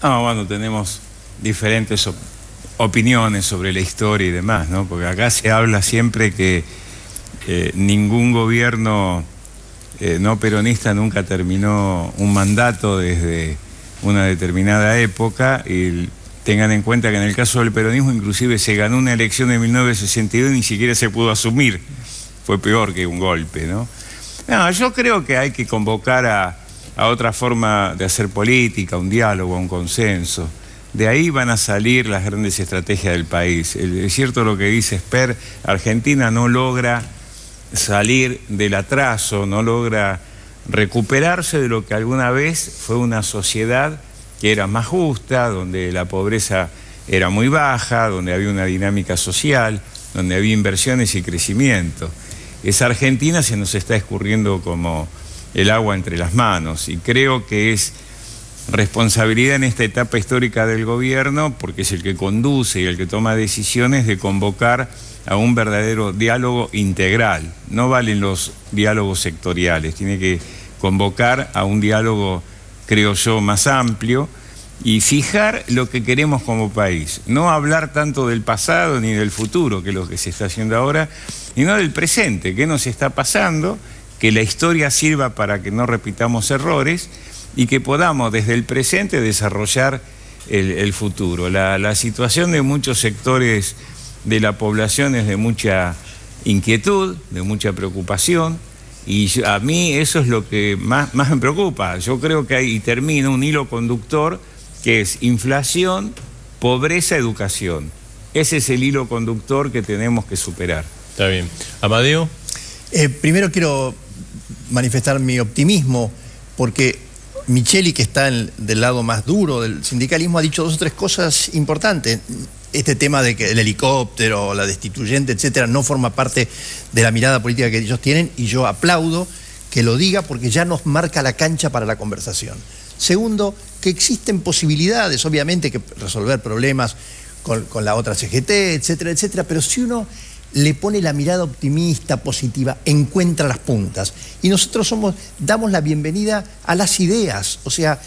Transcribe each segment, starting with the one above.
No, bueno, tenemos diferentes opiniones sobre la historia y demás, ¿no? Porque acá se habla siempre que ningún gobierno no peronista nunca terminó un mandato desde una determinada época, y tengan en cuenta que en el caso del peronismo inclusive se ganó una elección en 1962 y ni siquiera se pudo asumir. Fue peor que un golpe, ¿no? No, yo creo que hay que convocar a otra forma de hacer política, un diálogo, un consenso. De ahí van a salir las grandes estrategias del país. Es cierto lo que dice Esper, Argentina no logra salir del atraso, no logra recuperarse de lo que alguna vez fue una sociedad que era más justa, donde la pobreza era muy baja, donde había una dinámica social, donde había inversiones y crecimiento. Esa Argentina se nos está escurriendo como el agua entre las manos, y creo que es responsabilidad en esta etapa histórica del gobierno, porque es el que conduce y el que toma decisiones, de convocar a un verdadero diálogo integral. No valen los diálogos sectoriales, tiene que convocar a un diálogo, creo yo, más amplio, y fijar lo que queremos como país. No hablar tanto del pasado ni del futuro, que es lo que se está haciendo ahora, sino del presente, qué nos está pasando, que la historia sirva para que no repitamos errores y que podamos desde el presente desarrollar el futuro. La situación de muchos sectores de la población es de mucha inquietud, de mucha preocupación, y a mí eso es lo que más me preocupa. Yo creo que hay, y termina, un hilo conductor que es inflación, pobreza, educación. Ese es el hilo conductor que tenemos que superar. Está bien. Amadeo. Primero quiero manifestar mi optimismo, porque Micheli, que está del lado más duro del sindicalismo, ha dicho dos o tres cosas importantes. Este tema de que el helicóptero, la destituyente, etcétera, no forma parte de la mirada política que ellos tienen, y yo aplaudo que lo diga, porque ya nos marca la cancha para la conversación. Segundo, que existen posibilidades, obviamente, que resolver problemas con la otra CGT, etcétera, etcétera, pero si uno le pone la mirada optimista, positiva, encuentra las puntas. Y nosotros damos la bienvenida a las ideas. O sea,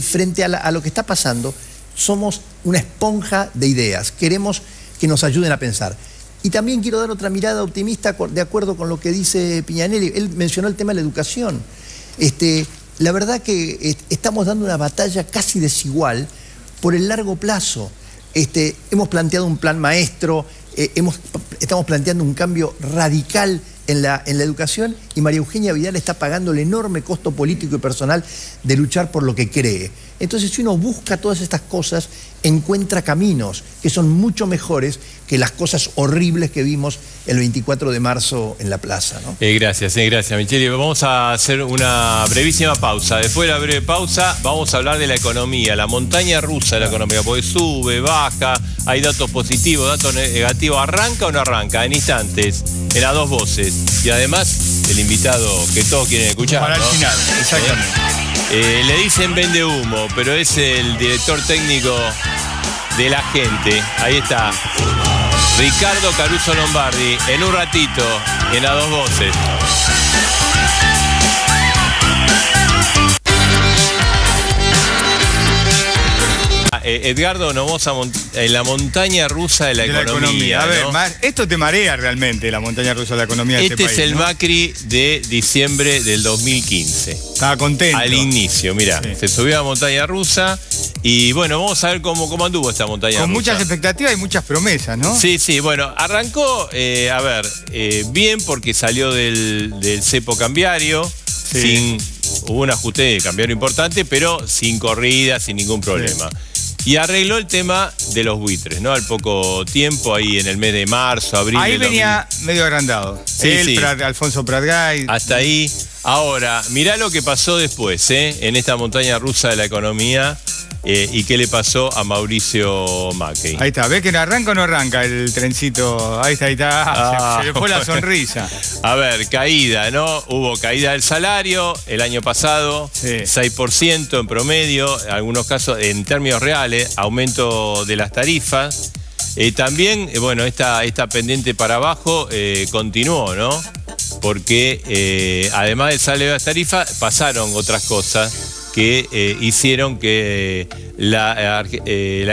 frente a lo que está pasando, somos una esponja de ideas. Queremos que nos ayuden a pensar. Y también quiero dar otra mirada optimista de acuerdo con lo que dice Piñanelli. Él mencionó el tema de la educación. La verdad que estamos dando una batalla casi desigual por el largo plazo. Hemos planteado un plan maestro, estamos planteando un cambio radical en la educación, y María Eugenia Vidal está pagando el enorme costo político y personal de luchar por lo que cree. Entonces, si uno busca todas estas cosas, encuentra caminos que son mucho mejores que las cosas horribles que vimos el 24 de marzo en la plaza, ¿no? Gracias, Micheli. Vamos a hacer una brevísima pausa. Después de la breve pausa vamos a hablar de la economía, la montaña rusa de la economía, porque sube, baja, hay datos positivos, datos negativos. ¿Arranca o no arranca? En instantes, en las dos voces. Y además, el invitado que todos quieren escuchar, para ¿no? el final, exactamente. Le dicen vende humo, pero es el director técnico de La Gente. Ahí está, Ricardo Caruso Lombardi, en un ratito, en las dos voces. Edgardo, nos vamos en la montaña rusa de la economía. A ver, ¿no? esto te marea realmente, la montaña rusa de la economía de este país. Este es el ¿no? Macri de diciembre del 2015. Estaba contento. Al inicio, mirá, Sí. se subió a la montaña rusa y bueno, vamos a ver cómo anduvo esta montaña rusa. Con muchas expectativas y muchas promesas, ¿no? Sí, bueno, arrancó, bien, porque salió del cepo cambiario, Sí. hubo un ajuste de cambiario importante, pero sin corrida, sin ningún problema. Sí. Y arregló el tema de los buitres, ¿no? Al poco tiempo, ahí en el mes de marzo, abril. Ahí venía medio agrandado. Sí, Él, sí. Alfonso Pratgay. Hasta ahí. Ahora, mirá lo que pasó después, en esta montaña rusa de la economía, y qué le pasó a Mauricio Macri. Ahí está, ¿ves que no arranca o no arranca el trencito? Ahí está. Se le fue la sonrisa. A ver, caída, ¿no? Hubo caída del salario el año pasado, Sí. 6% en promedio, en algunos casos en términos reales, aumento de las tarifas. También, bueno, esta pendiente para abajo continuó, ¿no? Porque además del salario de las tarifas, pasaron otras cosas que hicieron que la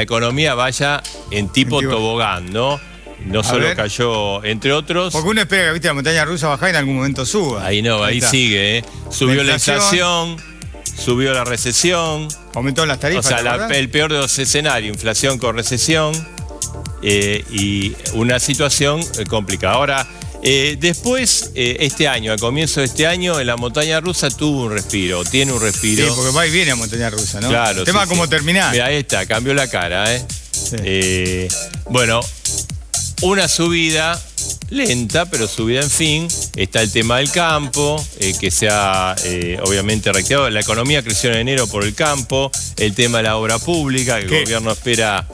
economía vaya en tipo tobogán, ¿no? No solo cayó, entre otros... Porque uno espera que, viste, la montaña rusa baja y en algún momento suba. Ahí no, ahí sigue, ¿eh? Subió la inflación, subió la recesión. Aumentó las tarifas. O sea, el peor de los escenarios, inflación con recesión y una situación complicada. Ahora, después, este año, al comienzo de este año, en la montaña rusa tuvo un respiro, tiene un respiro. Sí, porque va y viene a montaña rusa, ¿no? Claro. El tema cómo terminar. Mira, ahí está, cambió la cara, ¿eh? Sí. Bueno, una subida lenta, pero subida en fin. Está el tema del campo, que se ha obviamente reactivado. La economía creció en enero por el campo. El tema de la obra pública, que el gobierno espera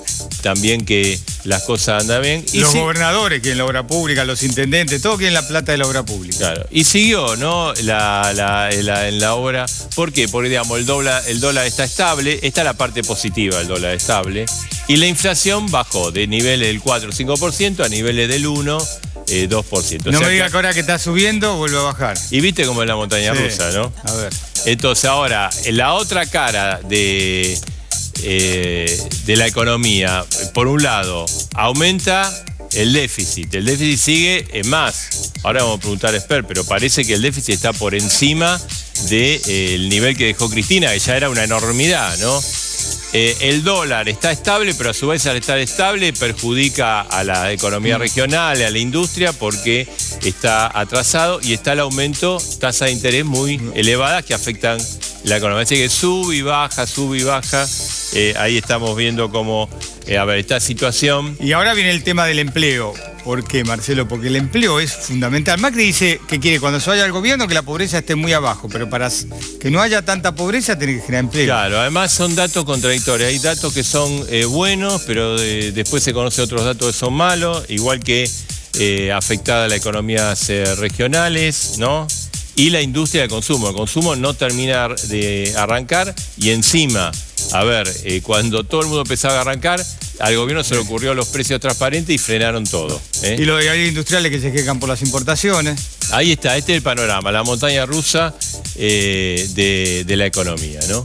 también que las cosas andan bien. Y los gobernadores quieren la obra pública, los intendentes, todos quieren la plata de la obra pública. Claro. Y siguió, ¿no? En la obra. ¿Por qué? Porque, digamos, el dólar está estable. Está la parte positiva del dólar estable. Y la inflación bajó de niveles del 4 o 5% a niveles del 1, 2%. No me diga que ahora que está subiendo vuelve a bajar. Y viste cómo es la montaña rusa, ¿no? A ver. Entonces ahora, la otra cara de la economía, por un lado, aumenta el déficit. El déficit sigue en más. Ahora vamos a preguntar a Esper, pero parece que el déficit está por encima del nivel que dejó Cristina, que ya era una enormidad, ¿no? El dólar está estable, pero a su vez al estar estable perjudica a la economía regional, a la industria, porque está atrasado y está el aumento, tasa de interés muy elevadas que afectan la economía. Así que sube y baja, sube y baja. Ahí estamos viendo cómo, esta situación. Y ahora viene el tema del empleo. ¿Por qué, Marcelo? Porque el empleo es fundamental. Macri dice que quiere, cuando se vaya al gobierno, que la pobreza esté muy abajo, pero para que no haya tanta pobreza tiene que generar empleo. Claro, además son datos contradictorios. Hay datos que son buenos, pero después se conocen otros datos que son malos, igual que afectada la economías regionales, ¿no? Y la industria del consumo. El consumo no termina de arrancar y encima, cuando todo el mundo empezaba a arrancar, al gobierno se le ocurrió los precios transparentes y frenaron todo. Y los industriales que se quejan por las importaciones. Ahí está, este es el panorama, la montaña rusa de la economía, ¿no?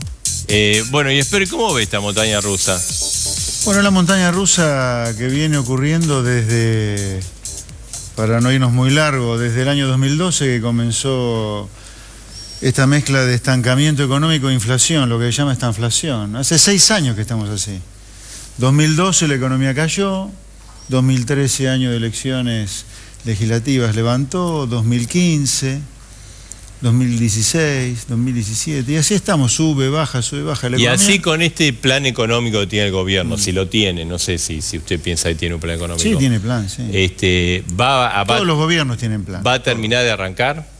Bueno, y espero, ¿cómo ve esta montaña rusa? Bueno, la montaña rusa que viene ocurriendo desde, para no irnos muy largo, desde el año 2012 que comenzó esta mezcla de estancamiento económico e inflación, lo que se llama estanflación. Hace 6 años que estamos así. 2012 la economía cayó, 2013 año de elecciones legislativas levantó, 2015, 2016, 2017, y así estamos, sube, baja la economía. Y así con este plan económico que tiene el gobierno, si lo tiene, no sé si usted piensa que tiene un plan económico. Sí, tiene plan, sí. Todos los gobiernos tienen plan. ¿Va a terminar de arrancar?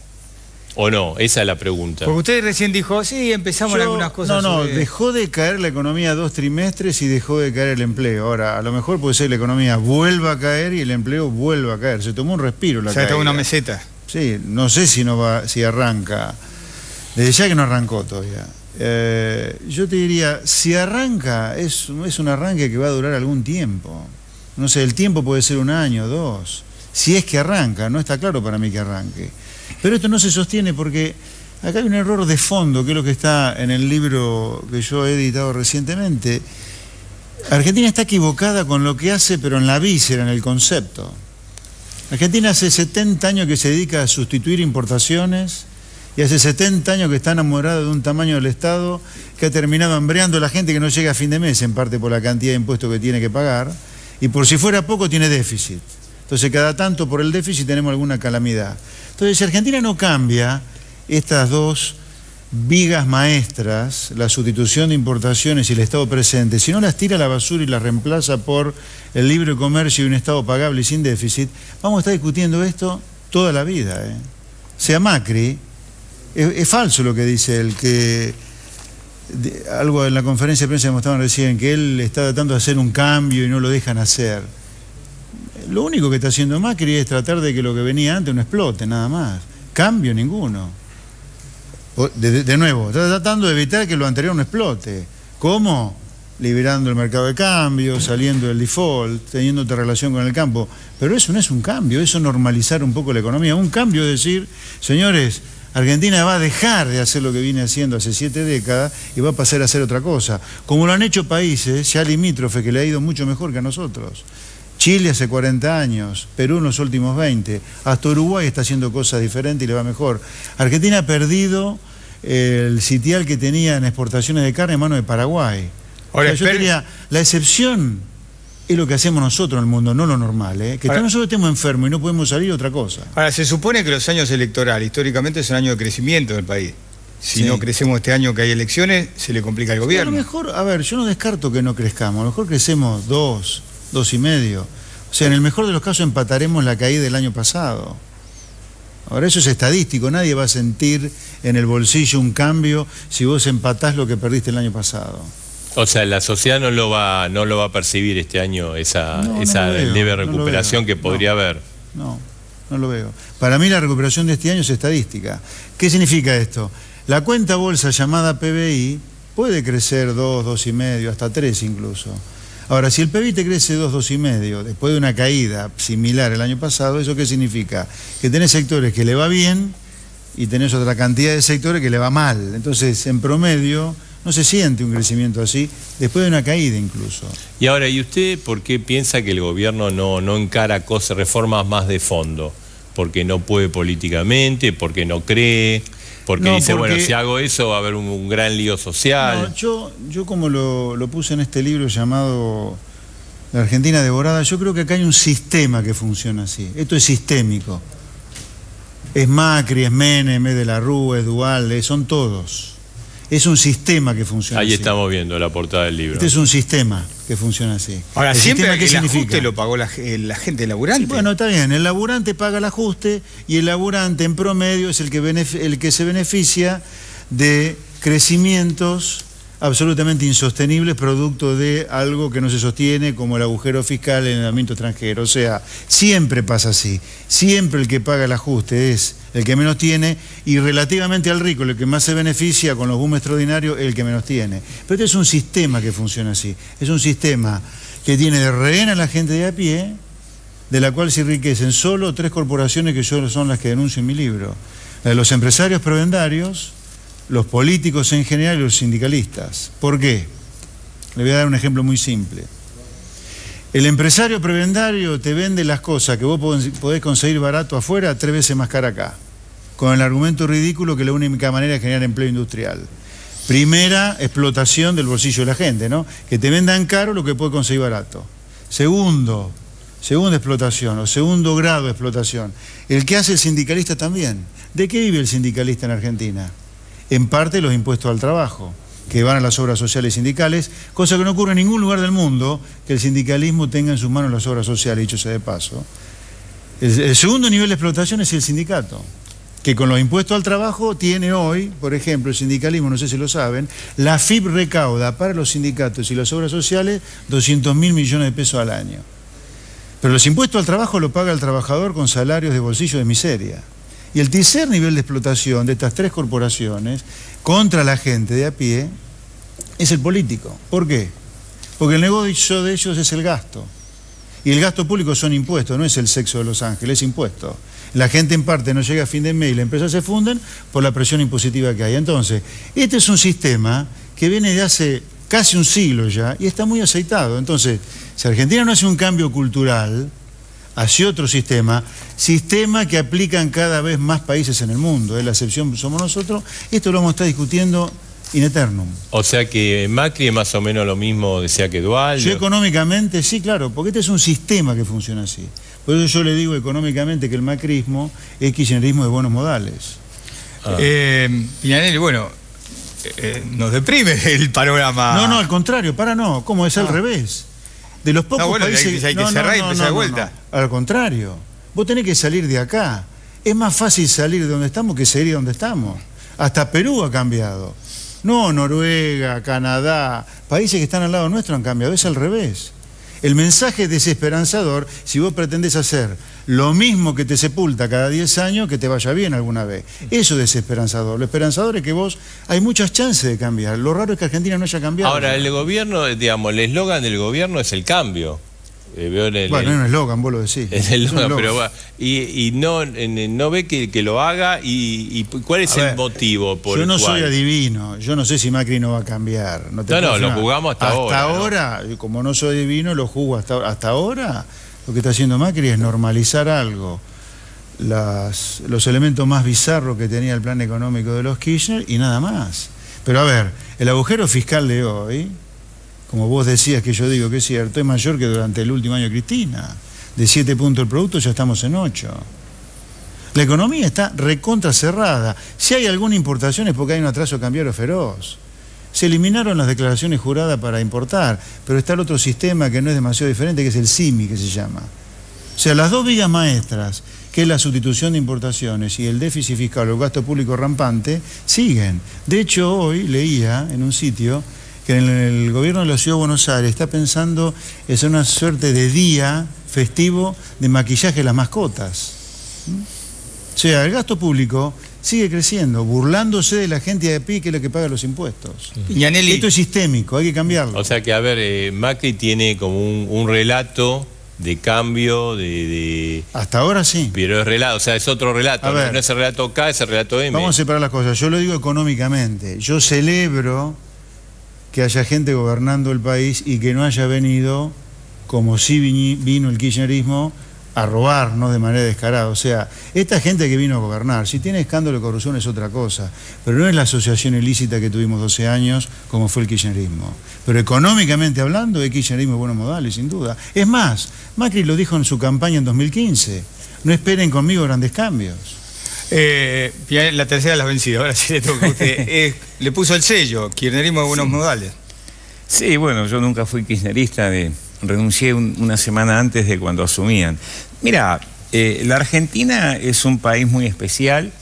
¿O no? Esa es la pregunta. Porque usted recién dijo, sí, empezamos en algunas cosas. Dejó de caer la economía 2 trimestres y dejó de caer el empleo. Ahora, a lo mejor puede ser la economía vuelva a caer y el empleo vuelva a caer. Se tomó un respiro la caída. Se tomó una meseta. Sí, no sé si arranca. Desde ya que no arrancó todavía. Yo te diría, si arranca, es un arranque que va a durar algún tiempo. No sé, el tiempo puede ser 1 año, 2. Si es que arranca, no está claro para mí que arranque. Pero esto no se sostiene porque acá hay un error de fondo, que es lo que está en el libro que yo he editado recientemente. Argentina está equivocada con lo que hace, pero en la víscera, en el concepto. Argentina hace 70 años que se dedica a sustituir importaciones y hace 70 años que está enamorada de un tamaño del Estado que ha terminado hambreando a la gente que no llega a fin de mes, en parte por la cantidad de impuestos que tiene que pagar, y por si fuera poco tiene déficit. Entonces cada tanto por el déficit tenemos alguna calamidad. Entonces si Argentina no cambia estas 2 vigas maestras, la sustitución de importaciones y el Estado presente, si no las tira a la basura y las reemplaza por el libre comercio y un Estado pagable y sin déficit, vamos a estar discutiendo esto toda la vida. Sea Macri, es falso lo que dice él, que algo en la conferencia de prensa que mostraban recién, que él está tratando de hacer un cambio y no lo dejan hacer. Lo único que está haciendo Macri es tratar de que lo que venía antes no explote, nada más. Cambio ninguno. De nuevo, está tratando de evitar que lo anterior no explote. ¿Cómo? Liberando el mercado de cambio, saliendo del default, teniendo otra relación con el campo. Pero eso no es un cambio, eso es normalizar un poco la economía. Un cambio es decir, señores, Argentina va a dejar de hacer lo que viene haciendo hace 7 décadas y va a pasar a hacer otra cosa. Como lo han hecho países ya limítrofes que le ha ido mucho mejor que a nosotros. Chile hace 40 años, Perú en los últimos 20, hasta Uruguay está haciendo cosas diferentes y le va mejor. Argentina ha perdido el sitial que tenía en exportaciones de carne en manos de Paraguay. Ahora, yo diría, la excepción es lo que hacemos nosotros en el mundo, no lo normal, que ahora, nosotros estemos enfermos y no podemos salir, otra cosa. Ahora, se supone que los años electorales históricamente son años de crecimiento del país. Si no crecemos este año que hay elecciones, se le complica al gobierno. A lo mejor, a ver, yo no descarto que no crezcamos, a lo mejor crecemos 2, 2,5. O sea, en el mejor de los casos empataremos la caída del año pasado. Ahora, eso es estadístico, nadie va a sentir en el bolsillo un cambio si vos empatás lo que perdiste el año pasado. O sea, la sociedad no lo va a percibir este año, esa leve recuperación que podría haber. No lo veo. Para mí la recuperación de este año es estadística. ¿Qué significa esto? La cuenta bolsa llamada PBI puede crecer 2, 2,5, hasta 3 incluso. Ahora, si el PBI te crece 2, 2,5, después de una caída similar el año pasado, ¿eso qué significa? Que tenés sectores que le va bien y tenés otra cantidad de sectores que le va mal. Entonces, en promedio, no se siente un crecimiento así, después de una caída incluso. Y ahora, ¿y usted por qué piensa que el gobierno no encara reformas más de fondo? ¿Porque no puede políticamente? ¿Porque no cree? Porque dice, bueno, si hago eso va a haber un gran lío social. No, yo como lo puse en este libro llamado La Argentina Devorada, yo creo que acá hay un sistema que funciona así. Esto es sistémico. Es Macri, es Menem, es de la Rúa, es Duhalde, son todos. Es un sistema que funciona así. Ahí estamos viendo la portada del libro. Este es un sistema que funciona así. Ahora, siempre el ajuste lo pagó la gente laburante. Sí, bueno, está bien, el laburante paga el ajuste y el laburante en promedio es el que se beneficia de crecimientos absolutamente insostenibles producto de algo que no se sostiene, como el agujero fiscal en el ámbito extranjero. O sea, siempre pasa así. Siempre el que paga el ajuste es el que menos tiene, y relativamente al rico, el que más se beneficia con los boom extraordinarios, el que menos tiene. Pero este es un sistema que funciona así. Es un sistema que tiene de rehén a la gente de a pie, de la cual se enriquecen solo 3 corporaciones que son las que denuncio en mi libro. La de los empresarios prebendarios, los políticos en general y los sindicalistas. ¿Por qué? Le voy a dar un ejemplo muy simple. El empresario prebendario te vende las cosas que vos podés conseguir barato afuera 3 veces más cara acá, con el argumento ridículo que la única manera es generar empleo industrial. Primera, explotación del bolsillo de la gente, ¿no? Que te vendan caro lo que puede conseguir barato. Segunda explotación o segundo grado de explotación, el que hace el sindicalista también. ¿De qué vive el sindicalista en Argentina? En parte los impuestos al trabajo, que van a las obras sociales sindicales, cosa que no ocurre en ningún lugar del mundo, que el sindicalismo tenga en sus manos las obras sociales, dicho sea de paso. El segundo nivel de explotación es el sindicato, que con los impuestos al trabajo tiene hoy, por ejemplo, el sindicalismo, no sé si lo saben, la AFIP recauda para los sindicatos y las obras sociales 200.000 millones de pesos al año. Pero los impuestos al trabajo lo paga el trabajador con salarios de bolsillo de miseria. Y el tercer nivel de explotación de estas 3 corporaciones contra la gente de a pie es el político. ¿Por qué? Porque el negocio de ellos es el gasto. Y el gasto público son impuestos, no es el sexo de Los Ángeles, es impuesto. La gente en parte no llega a fin de mes y las empresas se funden por la presión impositiva que hay. Entonces, este es un sistema que viene de hace casi un siglo ya y está muy aceitado. Entonces, si Argentina no hace un cambio cultural hacia otro sistema que aplican cada vez más países en el mundo, la excepción somos nosotros, esto lo vamos a estar discutiendo in eternum. O sea que Macri es más o menos lo mismo decía que Duhalde. Yo económicamente, sí, claro, porque este es un sistema que funciona así. Por eso yo le digo económicamente que el macrismo es kirchnerismo de buenos modales. Piñanelli, bueno, nos deprime el panorama. No, al contrario, ¿cómo es al revés? De los pocos países... hay que cerrar y empezar de vuelta. Al contrario, vos tenés que salir de acá. Es más fácil salir de donde estamos que seguir donde estamos. Hasta Perú ha cambiado. No, Noruega, Canadá, países que están al lado nuestro han cambiado. Es al revés. El mensaje es desesperanzador si vos pretendés hacer lo mismo que te sepulta cada 10 años, que te vaya bien alguna vez. Eso es desesperanzador. Lo esperanzador es que vos hay muchas chances de cambiar. Lo raro es que Argentina no haya cambiado. Ahora, el gobierno, digamos, el eslogan del gobierno es el cambio. Veo en el, bueno, es un eslogan, vos lo decís. en el eslogan, pero va. Y no ve que lo haga. ¿Y cuál es el motivo por el cual? Yo no soy adivino. Yo no sé si Macri no va a cambiar. No, lo jugamos hasta ahora. Hasta ahora, ¿no? Como no soy adivino, lo jugo hasta ahora. Lo que está haciendo Macri es normalizar algo. Los elementos más bizarros que tenía el plan económico de los Kirchner y nada más. Pero a ver, el agujero fiscal de hoy, como vos decías, que yo digo que es cierto, es mayor que durante el último año de Cristina. De 7 puntos el producto ya estamos en 8. La economía está recontra cerrada. Si hay alguna importación es porque hay un atraso cambiario feroz. Se eliminaron las declaraciones juradas para importar, pero está el otro sistema que no es demasiado diferente, que es el CIMI, que se llama. O sea, las dos vigas maestras, que es la sustitución de importaciones y el déficit fiscal o el gasto público rampante, siguen. De hecho, hoy leía en un sitio que en el gobierno de la Ciudad de Buenos Aires está pensando en una suerte de día festivo de maquillaje de las mascotas. O sea, el gasto público sigue creciendo, burlándose de la gente de a pie, que es la que paga los impuestos. Piñanelli. Esto es sistémico, hay que cambiarlo. O sea que, a ver, Macri tiene como un relato de cambio, Hasta ahora sí. Pero es relato, o sea, es otro relato, ver, no es el relato K, es el relato M. Vamos a separar las cosas. Yo lo digo económicamente. Yo celebro que haya gente gobernando el país y que no haya venido, como sí vino el kirchnerismo, a robarnos de manera descarada. O sea, esta gente que vino a gobernar, si tiene escándalo de corrupción es otra cosa, pero no es la asociación ilícita que tuvimos 12 años como fue el kirchnerismo. Pero económicamente hablando, el kirchnerismo es buenos modales, sin duda. Es más, Macri lo dijo en su campaña en 2015, no esperen conmigo grandes cambios. La tercera de las vencidas, ahora sí le toca a usted. Le puso el sello, kirchnerismo de buenos modales. Sí, bueno, yo nunca fui kirchnerista, renuncié una semana antes de cuando asumían. Mira, la Argentina es un país muy especial,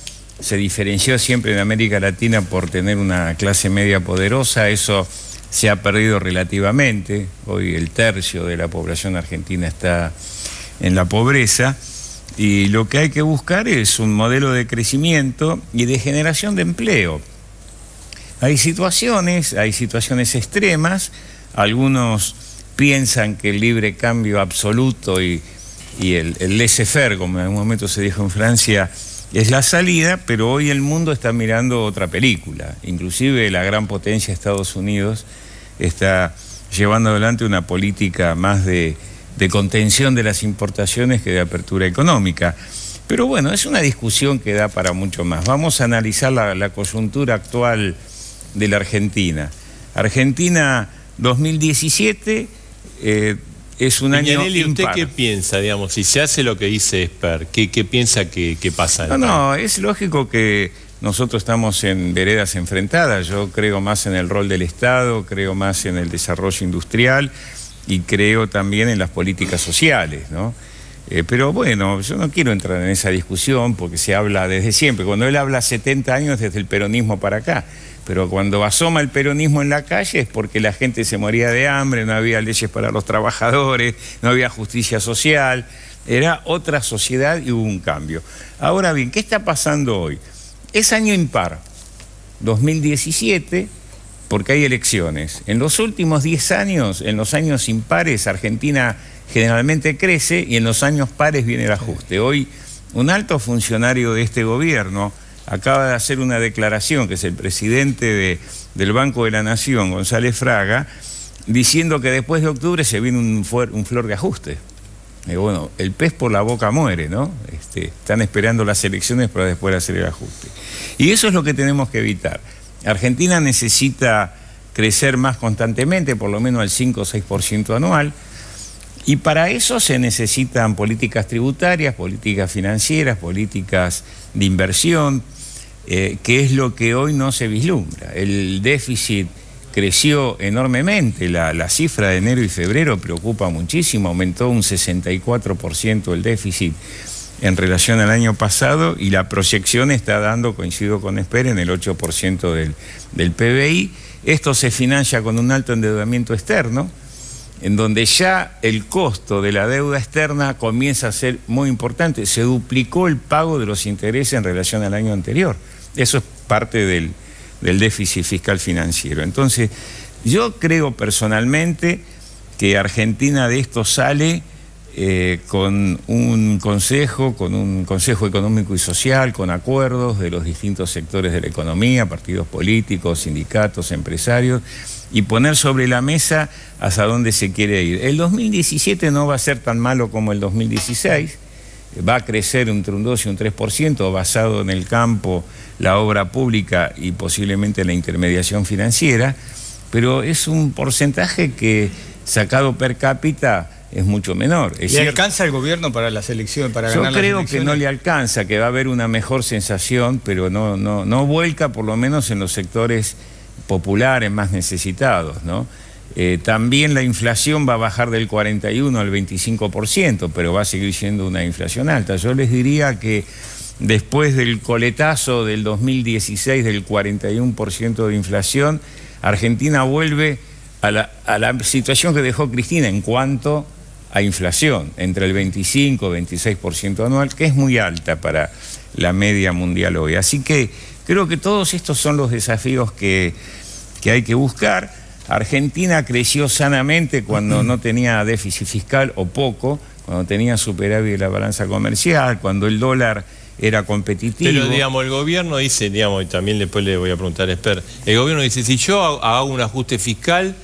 se diferenció siempre en América Latina por tener una clase media poderosa, eso se ha perdido relativamente, hoy el tercio de la población argentina está en la pobreza, y lo que hay que buscar es un modelo de crecimiento y de generación de empleo. Hay situaciones extremas, algunos piensan que el libre cambio absoluto y el laissez-faire, como en algún momento se dijo en Francia, es la salida, pero hoy el mundo está mirando otra película. Inclusive la gran potencia Estados Unidos está llevando adelante una política más de contención de las importaciones que de apertura económica. Pero bueno, es una discusión que da para mucho más. Vamos a analizar la coyuntura actual de la Argentina. Argentina 2017 es un año Piñanelli, ¿usted impar. qué piensa, digamos, si se hace lo que dice Esper? ¿Qué piensa que pasa? No, es lógico que nosotros estamos en veredas enfrentadas. Yo creo más en el rol del Estado, creo más en el desarrollo industrial y creo también en las políticas sociales, ¿no? Pero bueno, yo no quiero entrar en esa discusión porque se habla desde siempre. Cuando él habla 70 años desde el peronismo para acá. Pero cuando asoma el peronismo en la calle es porque la gente se moría de hambre, no había leyes para los trabajadores, no había justicia social, era otra sociedad y hubo un cambio. Ahora bien, ¿qué está pasando hoy? Es año impar, 2017, porque hay elecciones. En los últimos 10 años, en los años impares, Argentina generalmente crece y en los años pares viene el ajuste. Hoy, un alto funcionario de este gobierno acaba de hacer una declaración, que es el presidente del Banco de la Nación, González Fraga, diciendo que después de octubre se viene un flor de ajuste. Bueno, el pez por la boca muere, ¿no? Están esperando las elecciones para después hacer el ajuste. Y eso es lo que tenemos que evitar. Argentina necesita crecer más constantemente, por lo menos al 5 o 6% anual, y para eso se necesitan políticas tributarias, políticas financieras, políticas de inversión, que es lo que hoy no se vislumbra. El déficit creció enormemente, la cifra de enero y febrero preocupa muchísimo, aumentó un 64% el déficit en relación al año pasado y la proyección está dando, coincido con Esper, en el 8% del PBI. Esto se financia con un alto endeudamiento externo, en donde ya el costo de la deuda externa comienza a ser muy importante. Se duplicó el pago de los intereses en relación al año anterior. Eso es parte del déficit fiscal financiero. Entonces, yo creo personalmente que Argentina de esto sale con un consejo económico y social, con acuerdos de los distintos sectores de la economía, partidos políticos, sindicatos, empresarios, y poner sobre la mesa hacia dónde se quiere ir. El 2017 no va a ser tan malo como el 2016, va a crecer entre un 2 y un 3%, basado en el campo, la obra pública y posiblemente la intermediación financiera, pero es un porcentaje que, sacado per cápita, es mucho menor. ¿Le alcanza el gobierno para las elecciones, para ganar las elecciones? Yo creo que no le alcanza, que va a haber una mejor sensación, pero no vuelca, por lo menos en los sectores populares más necesitados, ¿no? También la inflación va a bajar del 41 al 25%, pero va a seguir siendo una inflación alta. Yo les diría que después del coletazo del 2016 del 41% de inflación, Argentina vuelve a la situación que dejó Cristina en cuanto a inflación, entre el 25 y 26% anual, que es muy alta para la media mundial hoy. Así que creo que todos estos son los desafíos que hay que buscar. Argentina creció sanamente cuando no tenía déficit fiscal o poco, cuando tenía superávit de la balanza comercial, cuando el dólar era competitivo. Pero, digamos, el gobierno dice, digamos, y también después le voy a preguntar a Esper, el gobierno dice, si yo hago un ajuste fiscal,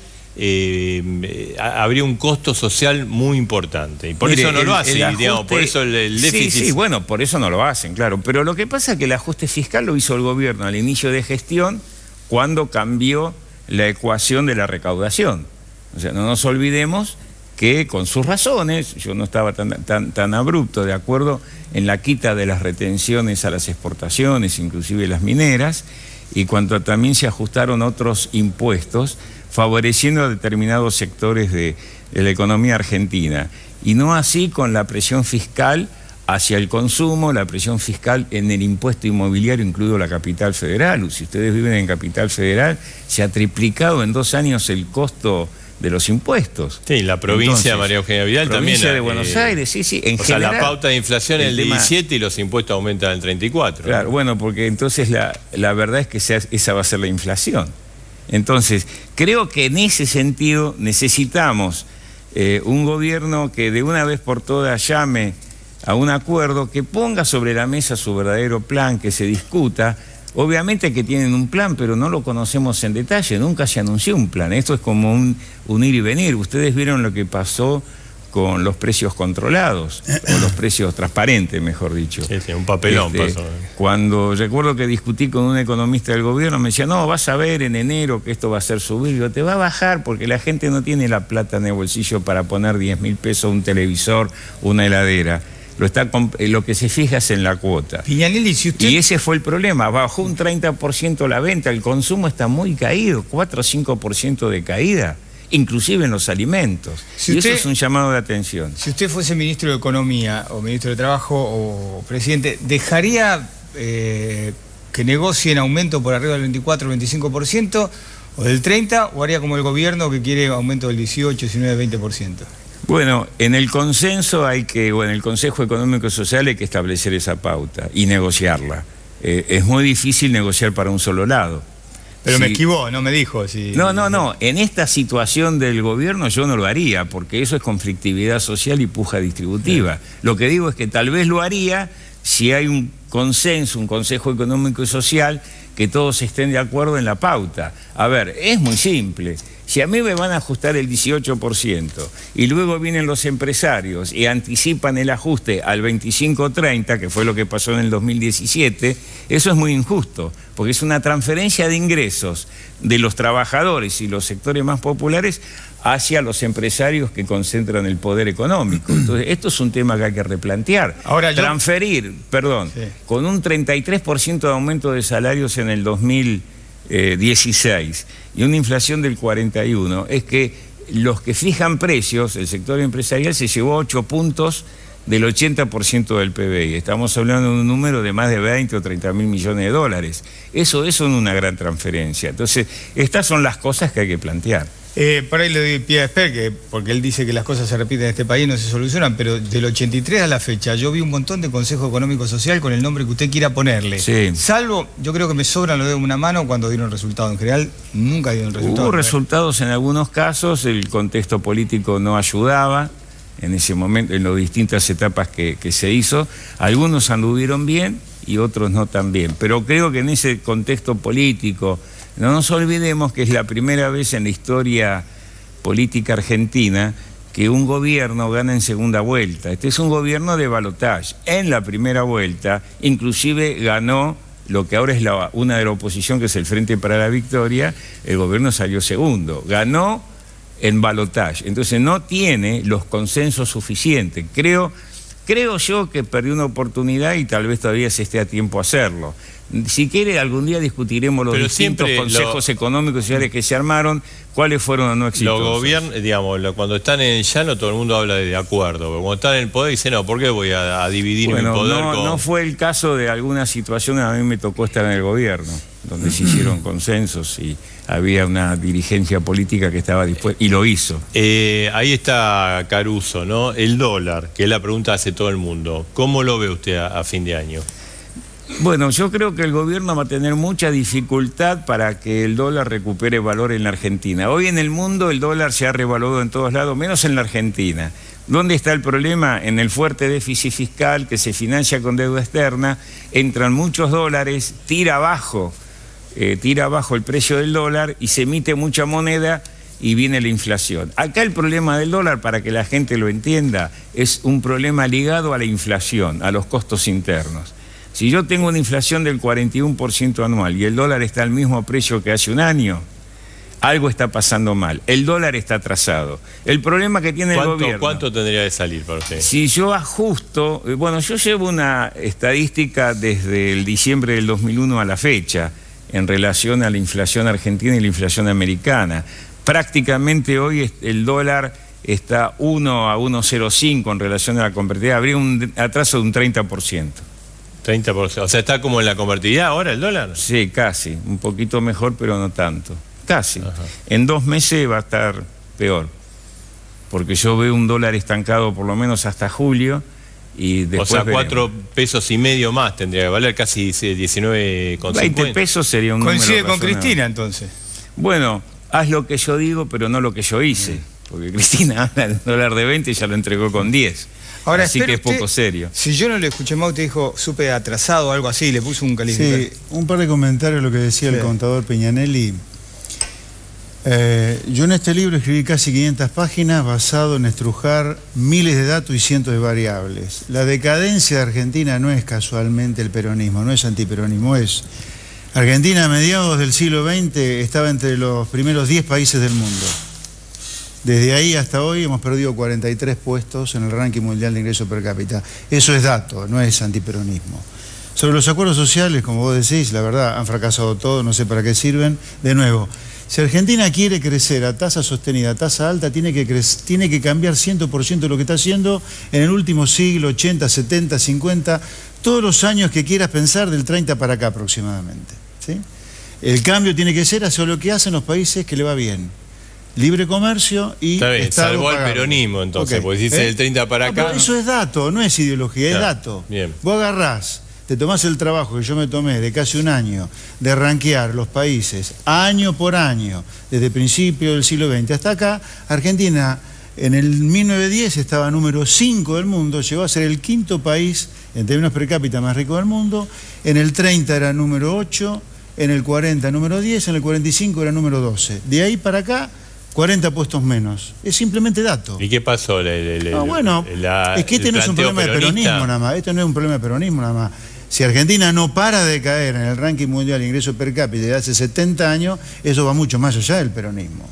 habría un costo social muy importante. Y por eso no lo hace, digamos, por eso el déficit... Sí, bueno, por eso no lo hacen, claro. Pero lo que pasa es que el ajuste fiscal lo hizo el gobierno al inicio de gestión, cuando cambió la ecuación de la recaudación. O sea, no nos olvidemos que con sus razones, yo no estaba tan abrupto, de acuerdo en la quita de las retenciones a las exportaciones, inclusive las mineras, y cuando también se ajustaron otros impuestos, favoreciendo a determinados sectores de la economía argentina. Y no así con la presión fiscal hacia el consumo, la presión fiscal en el impuesto inmobiliario, incluido la Capital Federal. Si ustedes viven en Capital Federal, se ha triplicado en 2 años el costo de los impuestos. Sí, la provincia de María Eugenia Vidal también. La provincia de Buenos Aires, sí. En general, la pauta de inflación es el 17 y los impuestos aumentan el 34. Claro, ¿no? Bueno, porque entonces la verdad es que esa va a ser la inflación. Entonces, creo que en ese sentido necesitamos un gobierno que de una vez por todas llame a un acuerdo, que ponga sobre la mesa su verdadero plan, que se discuta. Obviamente que tienen un plan, pero no lo conocemos en detalle, nunca se anunció un plan. Esto es como un ir y venir. Ustedes vieron lo que pasó con los precios controlados, o los precios transparentes, mejor dicho. Sí, un papelón pasó. Cuando recuerdo que discutí con un economista del gobierno, me decía, no, vas a ver en enero que esto va a ser subir. Yo, te va a bajar porque la gente no tiene la plata en el bolsillo para poner 10.000 pesos un televisor, una heladera. Lo que se fija es en la cuota. Piñanelli, si usted... Y ese fue el problema, bajó un 30% la venta, el consumo está muy caído, 4 o 5% de caída, inclusive en los alimentos. Y eso es un llamado de atención. Si usted fuese ministro de Economía o ministro de Trabajo o presidente, ¿dejaría que negocien aumento por arriba del 24 o 25% o del 30%, o haría como el gobierno que quiere aumento del 18, 19, 20%? Bueno, en el consenso en el Consejo Económico y Social hay que establecer esa pauta y negociarla. Es muy difícil negociar para un solo lado. Pero me equivoco, no me dijo. No. En esta situación del gobierno yo no lo haría, porque eso es conflictividad social y puja distributiva. Sí. Lo que digo es que tal vez lo haría si hay un consenso, un Consejo Económico y Social, que todos estén de acuerdo en la pauta. A ver, es muy simple. Si a mí me van a ajustar el 18% y luego vienen los empresarios y anticipan el ajuste al 25-30, que fue lo que pasó en el 2017, eso es muy injusto, porque es una transferencia de ingresos de los trabajadores y los sectores más populares hacia los empresarios que concentran el poder económico. Entonces, esto es un tema que hay que replantear. Ahora transferir, con un 33% de aumento de salarios en el 2016 y una inflación del 41%, es que los que fijan precios, el sector empresarial, se llevó 8 puntos del 80% del PBI. Estamos hablando de un número de más de 20 o 30 mil millones de dólares. Eso es una gran transferencia. Entonces, estas son las cosas que hay que plantear. Por ahí le doy pie a Esper, porque él dice que las cosas se repiten en este país y no se solucionan, pero del 83 a la fecha yo vi un montón de Consejo Económico Social con el nombre que usted quiera ponerle. Sí. Salvo, yo creo que me sobran los dedos de una mano cuando dieron resultado. En general, nunca dieron resultado. Hubo resultados en algunos casos, el contexto político no ayudaba en ese momento, en las distintas etapas que se hizo. Algunos anduvieron bien y otros no tan bien. Pero creo que en ese contexto político, no nos olvidemos que es la primera vez en la historia política argentina que un gobierno gana en segunda vuelta. Este es un gobierno de balotaje. En la primera vuelta, inclusive ganó lo que ahora es una de la oposición, que es el Frente para la Victoria. El gobierno salió segundo. Ganó en balotaje. Entonces no tiene los consensos suficientes. Creo yo que perdió una oportunidad y tal vez todavía se esté a tiempo a hacerlo. Si quiere, algún día discutiremos los distintos consejos económicos y sociales que se armaron, cuáles fueron o no exitosos. Los gobiernos, digamos, cuando están en el llano todo el mundo habla de acuerdo, pero cuando están en el poder dicen, no, ¿por qué voy a dividir mi poder? No fue el caso de algunas situaciones. A mí me tocó estar en el gobierno, donde se hicieron consensos y había una dirigencia política que estaba dispuesta, y lo hizo. Ahí está Caruso, ¿no? El dólar, que es la pregunta que hace todo el mundo. ¿Cómo lo ve usted a fin de año? Bueno, yo creo que el gobierno va a tener mucha dificultad para que el dólar recupere valor en la Argentina. Hoy en el mundo el dólar se ha revaluado en todos lados, menos en la Argentina. ¿Dónde está el problema? En el fuerte déficit fiscal que se financia con deuda externa, entran muchos dólares, tira abajo el precio del dólar y se emite mucha moneda y viene la inflación. Acá el problema del dólar, para que la gente lo entienda, es un problema ligado a la inflación, a los costos internos. Si yo tengo una inflación del 41% anual y el dólar está al mismo precio que hace un año, algo está pasando mal. El dólar está atrasado. El problema que tiene el gobierno... ¿Cuánto tendría que salir para usted? Si yo ajusto... Bueno, yo llevo una estadística desde el diciembre del 2001 a la fecha en relación a la inflación argentina y la inflación americana. Prácticamente hoy el dólar está 1 a 1,05 en relación a la convertibilidad. Habría un atraso de un 30%. 30%. O sea, ¿está como en la convertibilidad ahora el dólar? Sí, casi. Un poquito mejor, pero no tanto. Casi. Ajá. En 2 meses va a estar peor. Porque yo veo un dólar estancado por lo menos hasta julio y después... O sea, 4 pesos y medio más tendría que valer, casi 19,50. 20 pesos sería un número Coincide con razonable. Cristina, entonces. Bueno, haz lo que yo digo, pero no lo que yo hice. Porque Cristina habla de un dólar de 20 y ya lo entregó con 10. Ahora, así que es poco serio. Si yo no le escuché mal, usted dijo súper atrasado o algo así, le puso un calificador. Sí, un par de comentarios a lo que decía el contador Peñanelli. Yo en este libro escribí casi 500 páginas basado en estrujar miles de datos y cientos de variables. La decadencia de Argentina no es casualmente el peronismo, no es antiperonismo, es... Argentina a mediados del siglo XX estaba entre los primeros 10 países del mundo. Desde ahí hasta hoy hemos perdido 43 puestos en el ranking mundial de ingreso per cápita. Eso es dato, no es antiperonismo. Sobre los acuerdos sociales, como vos decís, la verdad, han fracasado todos, no sé para qué sirven. De nuevo, si Argentina quiere crecer a tasa sostenida, a tasa alta, tiene que cambiar 100% lo que está haciendo en el último siglo, 80, 70, 50, todos los años que quieras pensar, del 30 para acá aproximadamente, ¿sí? El cambio tiene que ser hacia lo que hacen los países que le va bien. Libre comercio y está bien, Estado salvo pagable. el peronismo, entonces, Ok. porque dice del 30 para acá... Pero eso es dato, no es ideología, Claro, es dato. bien. Vos agarrás, te tomás el trabajo que yo me tomé de casi un año de rankear los países año por año, desde principio del siglo XX hasta acá. Argentina en el 1910 estaba número 5 del mundo, llegó a ser el 5º país en términos per cápita más rico del mundo. En el 30 era número 8, en el 40 número 10, en el 45 era número 12. De ahí para acá 40 puestos menos. Es simplemente dato. ¿Y qué pasó? Bueno, es que este no es un problema de peronismo nada más. Esto no es un problema de peronismo nada más. Si Argentina no para de caer en el ranking mundial de ingreso per cápita de hace 70 años, eso va mucho más allá del peronismo.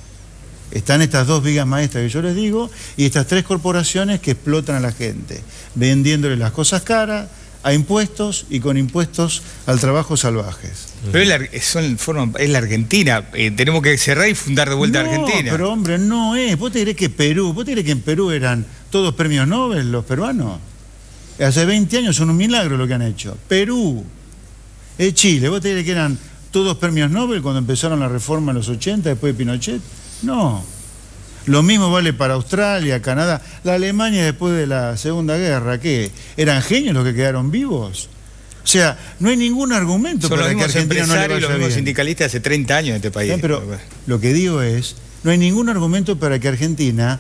Están estas 2 vigas maestras que yo les digo y estas 3 corporaciones que explotan a la gente, vendiéndole las cosas caras, a impuestos y con impuestos al trabajo salvajes. Pero es la Argentina. Tenemos que cerrar y fundar de vuelta Argentina. Pero hombre, no es. ¿Vos te crees que Perú, vos te crees que en Perú eran todos premios Nobel los peruanos? Hace 20 años son un milagro lo que han hecho. Perú, Chile, ¿vos te crees que eran todos premios Nobel cuando empezaron la reforma en los 80 después de Pinochet? No. Lo mismo vale para Australia, Canadá. La Alemania después de la Segunda Guerra, ¿qué? ¿Eran genios los que quedaron vivos? O sea, no hay ningún argumento para que Argentina no le vaya los mismos bien. sindicalistas hace 30 años en este país. Pero lo que digo es, no hay ningún argumento para que Argentina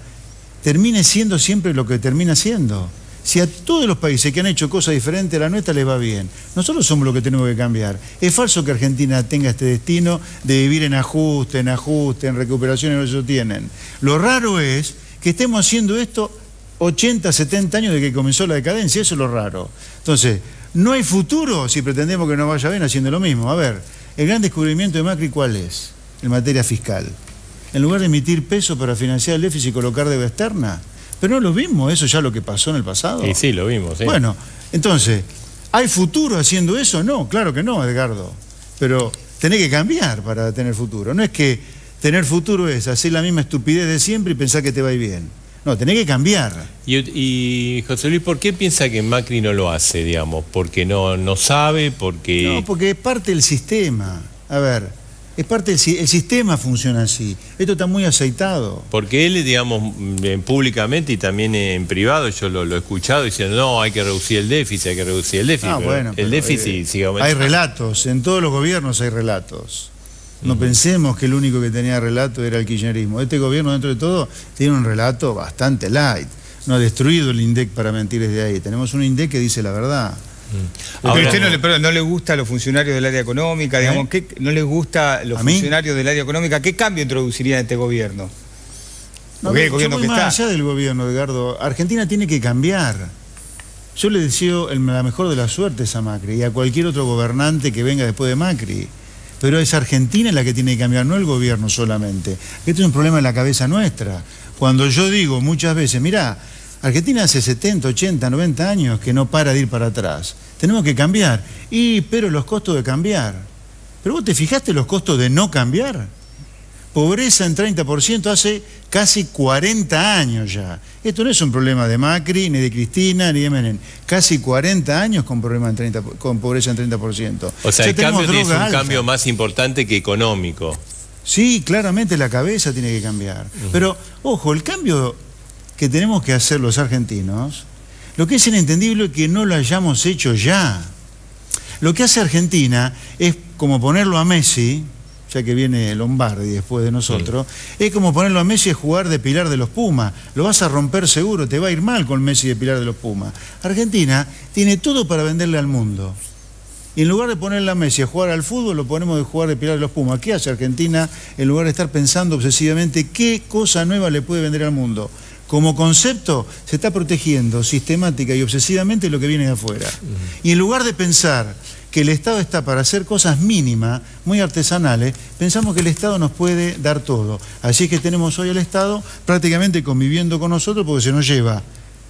termine siendo siempre lo que termina siendo. Si a todos los países que han hecho cosas diferentes a la nuestra les va bien, nosotros somos los que tenemos que cambiar. Es falso que Argentina tenga este destino de vivir en ajuste, en recuperación, y no lo tienen. Lo raro es que estemos haciendo esto 80, 70 años de que comenzó la decadencia, eso es lo raro. Entonces, no hay futuro si pretendemos que nos vaya bien haciendo lo mismo. A ver, el gran descubrimiento de Macri, ¿cuál es? En materia fiscal. En lugar de emitir pesos para financiar el déficit y colocar deuda externa. Pero no lo vimos, eso ya lo que pasó en el pasado. Sí, lo vimos. Sí. Bueno, entonces, ¿hay futuro haciendo eso? No, claro que no, Edgardo. Pero tenés que cambiar para tener futuro. No es que tener futuro es hacer la misma estupidez de siempre y pensar que te va a ir bien. No, tenés que cambiar. Y José Luis, ¿por qué piensa que Macri no lo hace, digamos? ¿Porque no sabe? ¿Porque...? No, porque es parte del sistema. A ver, es parte del el sistema funciona así. Esto está muy aceitado. Porque él, digamos, públicamente y también en privado, yo lo he escuchado diciendo, no, hay que reducir el déficit, hay que reducir el déficit. Bueno, el déficit sigue aumentando. Hay relatos, en todos los gobiernos hay relatos. No pensemos que el único que tenía relato era el kirchnerismo. Este gobierno, dentro de todo, tiene un relato bastante light. No ha destruido el INDEC para mentir desde ahí. Tenemos un INDEC que dice la verdad. Pero a usted no le gusta a los funcionarios del área económica, digamos, no les gusta a los funcionarios del área económica. ¿Qué cambio introduciría en este gobierno? No, el gobierno que está más allá del gobierno, Edgardo. Argentina tiene que cambiar. Yo le deseo la mejor de las suertes a Macri y a cualquier otro gobernante que venga después de Macri. Pero es Argentina la que tiene que cambiar, no el gobierno solamente. Este es un problema en la cabeza nuestra. Cuando yo digo muchas veces, mirá, Argentina hace 70, 80, 90 años que no para de ir para atrás. Tenemos que cambiar. Pero los costos de cambiar. ¿Pero vos te fijaste los costos de no cambiar? Pobreza en 30% hace casi 40 años ya. Esto no es un problema de Macri, ni de Cristina, ni de Menem. Casi 40 años con pobreza en 30%. O sea, el cambio es un cambio más importante que económico. Sí, claramente la cabeza tiene que cambiar. Pero, ojo, el cambio que tenemos que hacer los argentinos, lo que es inentendible es que no lo hayamos hecho ya. Lo que hace Argentina es como ponerlo a Messi, ya que viene Lombardi después de nosotros, es como ponerlo a Messi a jugar de pilar de los Pumas. Lo vas a romper seguro, te va a ir mal con Messi de pilar de los Pumas. Argentina tiene todo para venderle al mundo. Y en lugar de ponerle a Messi a jugar al fútbol, lo ponemos de jugar de pilar de los Pumas. ¿Qué hace Argentina en lugar de estar pensando obsesivamente qué cosa nueva le puede vender al mundo? Como concepto, se está protegiendo sistemática y obsesivamente lo que viene de afuera. Y en lugar de pensar que el Estado está para hacer cosas mínimas, muy artesanales, pensamos que el Estado nos puede dar todo. Así es que tenemos hoy al Estado prácticamente conviviendo con nosotros porque se nos lleva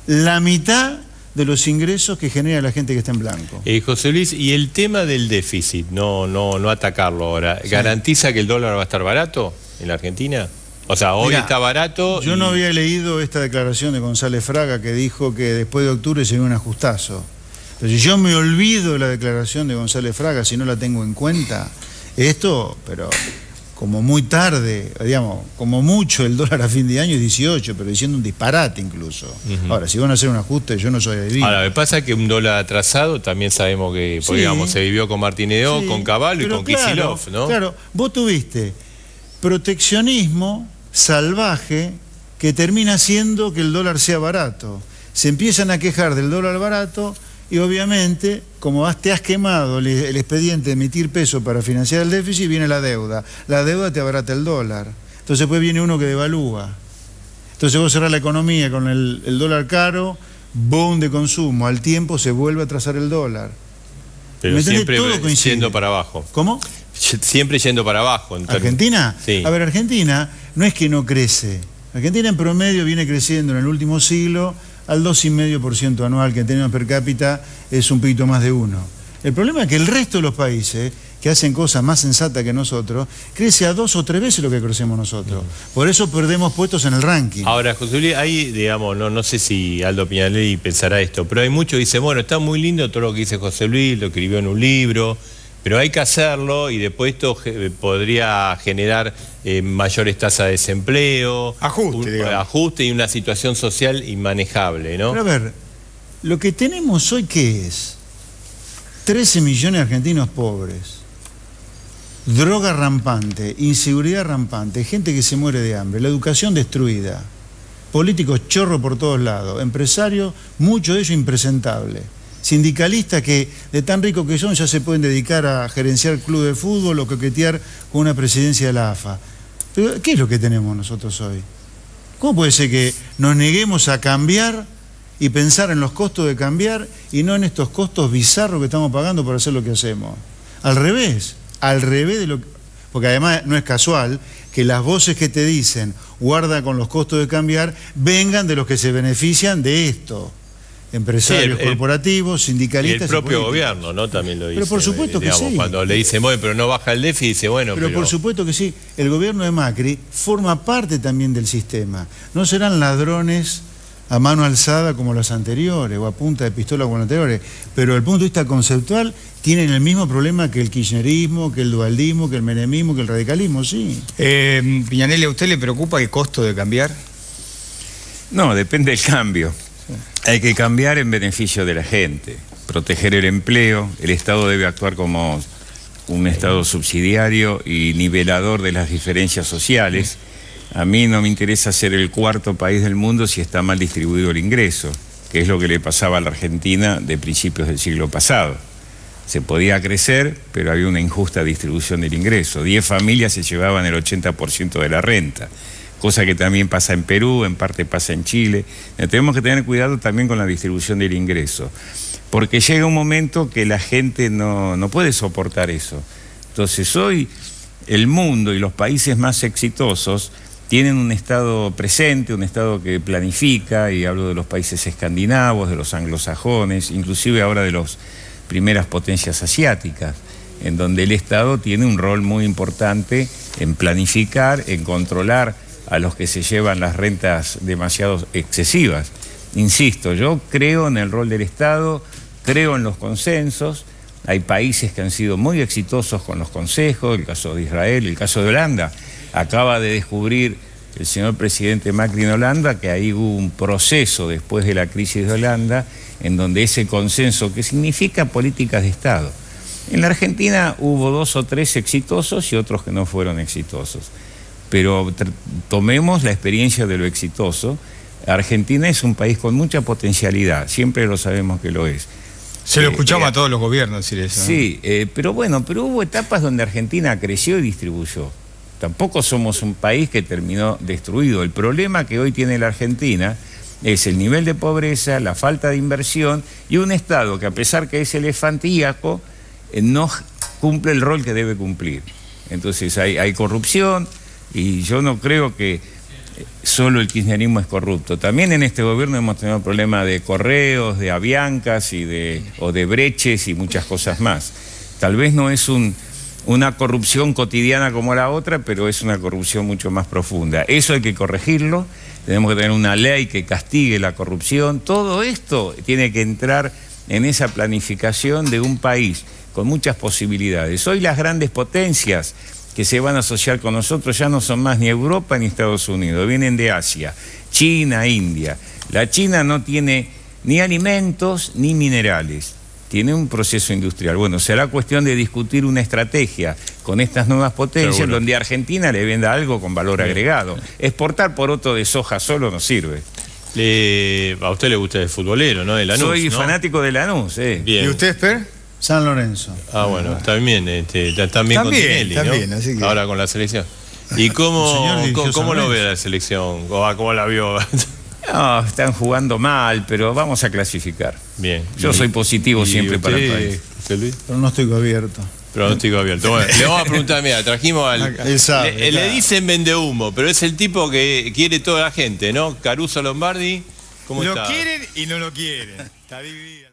la mitad de los ingresos que genera la gente que está en blanco. José Luis, y el tema del déficit, no atacarlo ahora, sí. ¿Garantiza que el dólar va a estar barato en la Argentina? O sea, hoy está barato. Yo no había leído esta declaración de González Fraga que dijo que después de octubre se viene un ajustazo. Pero si yo me olvido de la declaración de González Fraga, si no la tengo en cuenta, pero como muy tarde, digamos, como mucho el dólar a fin de año es 18, pero diciendo un disparate incluso. Ahora, si van a hacer un ajuste, yo no soy adivino. Ahora, me pasa que un dólar atrasado también sabemos que, sí, digamos, se vivió con Martínez, con Cavallo y con Kicillof, ¿no? Claro, vos tuviste proteccionismo salvaje que termina haciendo que el dólar sea barato. Se empiezan a quejar del dólar barato y obviamente, como te has quemado el expediente de emitir peso para financiar el déficit, viene la deuda. La deuda te abarata el dólar. Entonces después viene uno que devalúa. Entonces vos cerrás la economía con el dólar caro, boom de consumo. Al tiempo se vuelve a trazar el dólar. Pero siempre yendo para abajo. ¿Cómo? Siempre yendo para abajo. ¿Argentina? Sí. A ver, Argentina no es que no crece. Argentina en promedio viene creciendo en el último siglo al 2,5% anual, que en términos per cápita es un poquito más de 1. El problema es que el resto de los países que hacen cosas más sensatas que nosotros, crece a 2 o 3 veces lo que crecemos nosotros. Por eso perdemos puestos en el ranking. Ahora, José Luis, ahí, digamos, no sé si Aldo Piñanelli pensará esto, pero hay muchos que dicen, bueno, está muy lindo todo lo que dice José Luis, lo escribió en un libro, Pero hay que hacerlo y después esto podría generar mayores tasas de desempleo, ajuste y una situación social inmanejable, ¿no? Pero a ver, lo que tenemos hoy, ¿qué es? 13 millones de argentinos pobres, droga rampante, inseguridad rampante, gente que se muere de hambre, la educación destruida, políticos chorro por todos lados, empresarios, muchos de ellos impresentables, sindicalistas que de tan ricos que son ya se pueden dedicar a gerenciar club de fútbol o coquetear con una presidencia de la AFA. Pero, ¿qué es lo que tenemos nosotros hoy? ¿Cómo puede ser que nos neguemos a cambiar y pensar en los costos de cambiar y no en estos costos bizarros que estamos pagando por hacer lo que hacemos? Al revés de lo que... Porque además no es casual que las voces que te dicen guarda con los costos de cambiar vengan de los que se benefician de esto. Empresarios corporativos, sindicalistas. Y el propio gobierno, ¿no? También lo dice. Pero por supuesto que sí. Cuando le dicen, bueno, pero no baja el déficit, dice, bueno, pero por supuesto que sí. El gobierno de Macri forma parte también del sistema. No serán ladrones a mano alzada como los anteriores o a punta de pistola como los anteriores, pero desde el punto de vista conceptual tienen el mismo problema que el kirchnerismo, que el dualdismo, que el menemismo, que el radicalismo, sí. Piñanelli, ¿a usted le preocupa el costo de cambiar? No, depende del cambio. Hay que cambiar en beneficio de la gente, proteger el empleo. El Estado debe actuar como un Estado subsidiario y nivelador de las diferencias sociales. A mí no me interesa ser el cuarto país del mundo si está mal distribuido el ingreso, que es lo que le pasaba a la Argentina de principios del siglo pasado. Se podía crecer, pero había una injusta distribución del ingreso. 10 familias se llevaban el 80% de la renta, cosa que también pasa en Perú, en parte pasa en Chile. Tenemos que tener cuidado también con la distribución del ingreso, porque llega un momento que la gente no puede soportar eso. Entonces hoy el mundo y los países más exitosos tienen un Estado presente, un Estado que planifica, y hablo de los países escandinavos, de los anglosajones, inclusive ahora de las primeras potencias asiáticas, en donde el Estado tiene un rol muy importante en planificar, en controlar a los que se llevan las rentas demasiado excesivas. Insisto, yo creo en el rol del Estado, creo en los consensos. Hay países que han sido muy exitosos con los consejos, el caso de Israel, el caso de Holanda. Acaba de descubrir el señor presidente Macri en Holanda que ahí hubo un proceso después de la crisis de Holanda en donde ese consenso, que significa políticas de Estado. En la Argentina hubo 2 o 3 exitosos y otros que no fueron exitosos. Pero tomemos la experiencia de lo exitoso. Argentina es un país con mucha potencialidad, siempre lo sabemos que lo es. Se lo escuchamos a todos los gobiernos decir eso. Sí, pero hubo etapas donde Argentina creció y distribuyó. Tampoco somos un país que terminó destruido. El problema que hoy tiene la Argentina es el nivel de pobreza, la falta de inversión y un Estado que, a pesar que es elefantíaco, no cumple el rol que debe cumplir. Entonces hay corrupción, y yo no creo que solo el kirchnerismo es corrupto. También en este gobierno hemos tenido problemas de Correos, de Aviancas o de Breches y muchas cosas más. Tal vez no es una corrupción cotidiana como la otra, pero es una corrupción mucho más profunda. Eso hay que corregirlo, tenemos que tener una ley que castigue la corrupción. Todo esto tiene que entrar en esa planificación de un país con muchas posibilidades. Hoy las grandes potencias que se van a asociar con nosotros ya no son más ni Europa ni Estados Unidos, vienen de Asia, China, India. La China no tiene ni alimentos ni minerales, tiene un proceso industrial. Bueno, será cuestión de discutir una estrategia con estas nuevas potencias donde Argentina le venda algo con valor agregado. Exportar poroto de soja solo no sirve. A usted le gusta el futbolero, ¿no? De Lanús, Soy ¿no? fanático de Lanús, Bien. ¿Y usted, Per? San Lorenzo. Ah, bueno, también con Tinelli, ¿no? También, así que... Ahora con la selección. ¿Y cómo lo ve la selección? ¿Cómo la vio? No, están jugando mal, pero vamos a clasificar. Bien. Yo soy positivo siempre para el país. ¿Usted, Luis? Pronóstico abierto. Pronóstico abierto. Bueno, le vamos a preguntar, mira, trajimos al... Él sabe, le dicen vendehumo, pero es el tipo que quiere toda la gente, ¿no? Caruso Lombardi, ¿cómo está? Lo quieren y no lo quieren. Está dividido.